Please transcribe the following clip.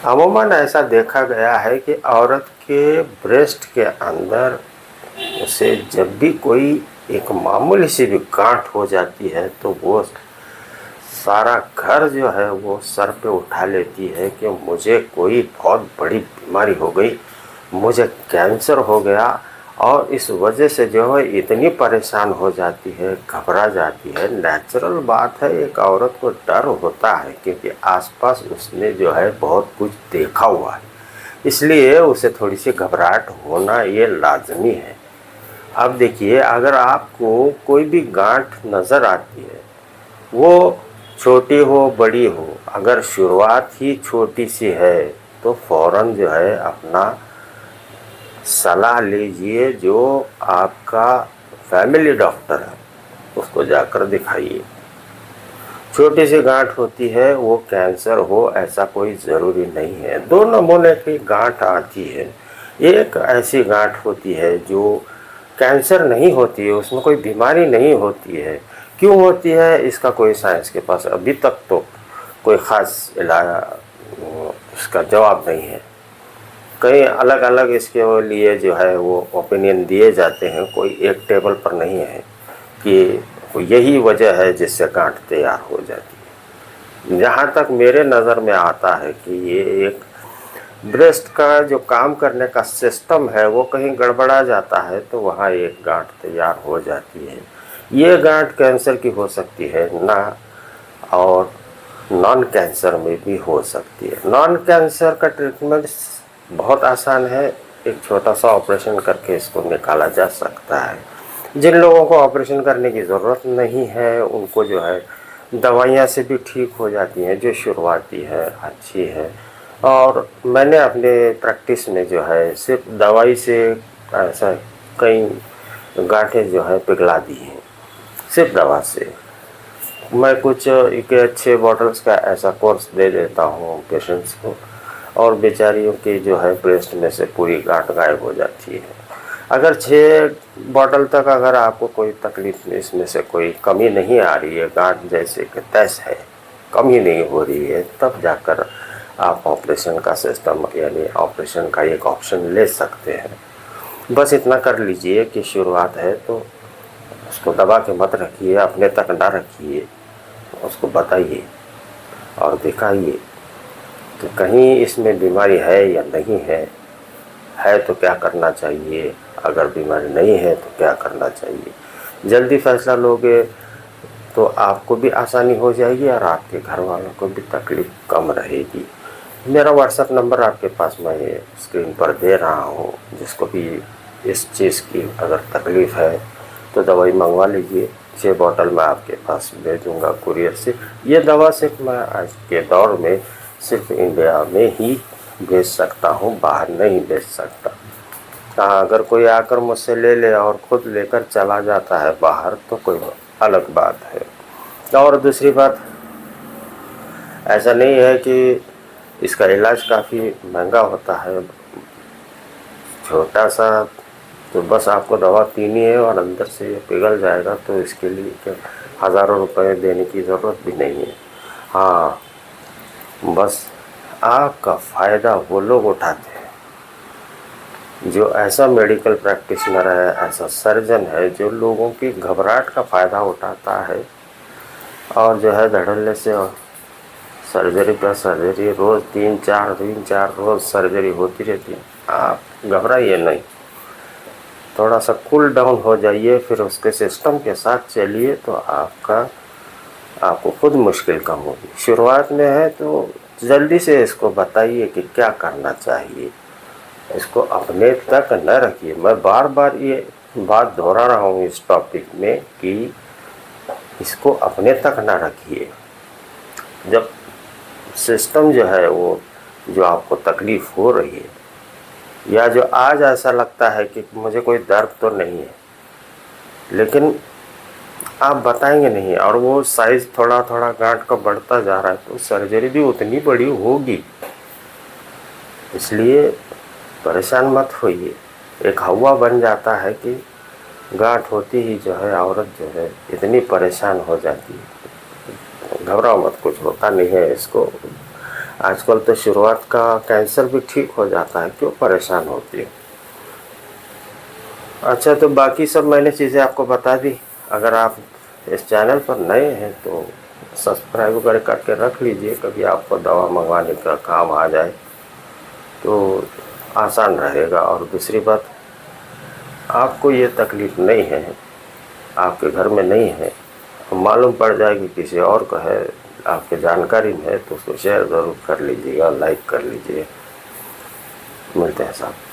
अमूमन ऐसा देखा गया है कि औरत के ब्रेस्ट के अंदर उसे जब भी कोई एक मामूली सी भी गांठ हो जाती है तो वो सारा घर जो है वो सर पे उठा लेती है कि मुझे कोई बहुत बड़ी बीमारी हो गई, मुझे कैंसर हो गया। और इस वजह से जो है इतनी परेशान हो जाती है, घबरा जाती है। नेचुरल बात है, एक औरत को डर होता है क्योंकि आसपास उसने जो है बहुत कुछ देखा हुआ है, इसलिए उसे थोड़ी सी घबराहट होना ये लाजमी है। अब देखिए, अगर आपको कोई भी गांठ नज़र आती है, वो छोटी हो बड़ी हो, अगर शुरुआत ही छोटी सी है तो फ़ौरन जो है अपना सलाह लीजिए, जो आपका फैमिली डॉक्टर है उसको जाकर दिखाइए। छोटी सी गांठ होती है, वो कैंसर हो ऐसा कोई ज़रूरी नहीं है। दो नमूने की गांठ आती है। एक ऐसी गांठ होती है जो कैंसर नहीं होती है, उसमें कोई बीमारी नहीं होती है। क्यों होती है इसका कोई साइंस के पास अभी तक तो कोई ख़ास इसका जवाब नहीं है। कई अलग अलग इसके लिए जो है वो ओपिनियन दिए जाते हैं, कोई एक टेबल पर नहीं है कि यही वजह है जिससे गांठ तैयार हो जाती है। जहाँ तक मेरे नज़र में आता है कि ये एक ब्रेस्ट का जो काम करने का सिस्टम है वो कहीं गड़बड़ा जाता है तो वहाँ एक गांठ तैयार हो जाती है। ये गांठ कैंसर की हो सकती है ना, और नॉन कैंसर में भी हो सकती है। नॉन कैंसर का ट्रीटमेंट बहुत आसान है, एक छोटा सा ऑपरेशन करके इसको निकाला जा सकता है। जिन लोगों को ऑपरेशन करने की ज़रूरत नहीं है उनको जो है दवाइयाँ से भी ठीक हो जाती हैं, जो शुरुआती है अच्छी है। और मैंने अपने प्रैक्टिस में जो है सिर्फ दवाई से ऐसा कई गांठें जो है पिघला दी हैं, सिर्फ दवा से। मैं कुछ एक 6 बॉटल्स का ऐसा कोर्स दे देता हूँ पेशेंट्स को, और बेचारियों की जो है ब्रेस्ट में से पूरी गांठ गायब हो जाती है। अगर 6 बॉटल तक अगर आपको कोई तकलीफ इसमें से कोई कमी नहीं आ रही है, गांठ जैसे कि तैस है, कमी नहीं हो रही है, तब जाकर आप ऑपरेशन का सिस्टम यानी ऑपरेशन का एक ऑप्शन ले सकते हैं। बस इतना कर लीजिए कि शुरुआत है तो उसको दबा के मत रखिए, अपने तक ना रखिए, उसको बताइए और दिखाइए कि कहीं इसमें बीमारी है या नहीं है तो क्या करना चाहिए, अगर बीमारी नहीं है तो क्या करना चाहिए। जल्दी फैसला लोगे तो आपको भी आसानी हो जाएगी और आपके घर वालों को भी तकलीफ कम रहेगी। मेरा व्हाट्सएप नंबर आपके पास मैं ये स्क्रीन पर दे रहा हूँ, जिसको भी इस चीज़ की अगर तकलीफ़ है तो दवाई मंगवा लीजिए। 6 बॉटल मैं आपके पास भेजूँगा कुरियर से। ये दवा सिर्फ मैं आज के दौर में सिर्फ इंडिया में ही भेज सकता हूँ, बाहर नहीं भेज सकता। हाँ, अगर कोई आकर मुझसे ले ले और ख़ुद लेकर चला जाता है बाहर तो कोई अलग बात है। और दूसरी बात, ऐसा नहीं है कि इसका इलाज काफ़ी महंगा होता है, छोटा सा तो बस आपको दवा पीनी है और अंदर से ये पिघल जाएगा, तो इसके लिए हज़ारों रुपए देने की ज़रूरत भी नहीं है। हाँ, बस आपका फ़ायदा वो लोग उठाते हैं जो ऐसा मेडिकल प्रैक्टिशनर है, ऐसा सर्जन है जो लोगों की घबराहट का फ़ायदा उठाता है और जो है धड़ल्ले से सर्जरी पर सर्जरी, रोज़ 3-4 रोज़ सर्जरी होती रहती है। आप घबराइए नहीं, थोड़ा सा कूल डाउन हो जाइए, फिर उसके सिस्टम के साथ चलिए तो आपको खुद मुश्किल कम होगी। शुरुआत में है तो जल्दी से इसको बताइए कि क्या करना चाहिए, इसको अपने तक न रखिए। मैं बार बार ये बात दोहरा रहा हूँ इस टॉपिक में कि इसको अपने तक न रखिए। जब सिस्टम जो है वो जो आपको तकलीफ़ हो रही है, या जो आज ऐसा लगता है कि मुझे कोई दर्द तो नहीं है, लेकिन आप बताएंगे नहीं और वो साइज़ थोड़ा थोड़ा गांठ का बढ़ता जा रहा है तो सर्जरी भी उतनी बड़ी होगी। इसलिए परेशान मत होइए। एक हवा बन जाता है कि गांठ होती ही जो है औरत जो है इतनी परेशान हो जाती है। घबराओ मत, कुछ होता नहीं है इसको। آج کل تو شروعات کا کینسر بھی ٹھیک ہو جاتا ہے، کیوں پریشان ہوتی ہے؟ اچھا، تو باقی سب میں نے چیزیں آپ کو بتا دی. اگر آپ اس چینل پر نئے ہیں تو سبسکرائب وغیرہ کر کے رکھ لیجئے، کبھی آپ کو دوا منگوانے کا کام آ جائے تو آسان رہے گا. اور دوسری بات، آپ کو یہ تکلیف نہیں ہے، آپ کے گھر میں نہیں ہے، معلوم پڑ جائے گی کسی اور کو ہے، آپ کے جانکاری میں ہے، تو اس کو شیئر ضرور کر لیجیے گا، لائک کر لیجیے. ملتے ہیں صاحب.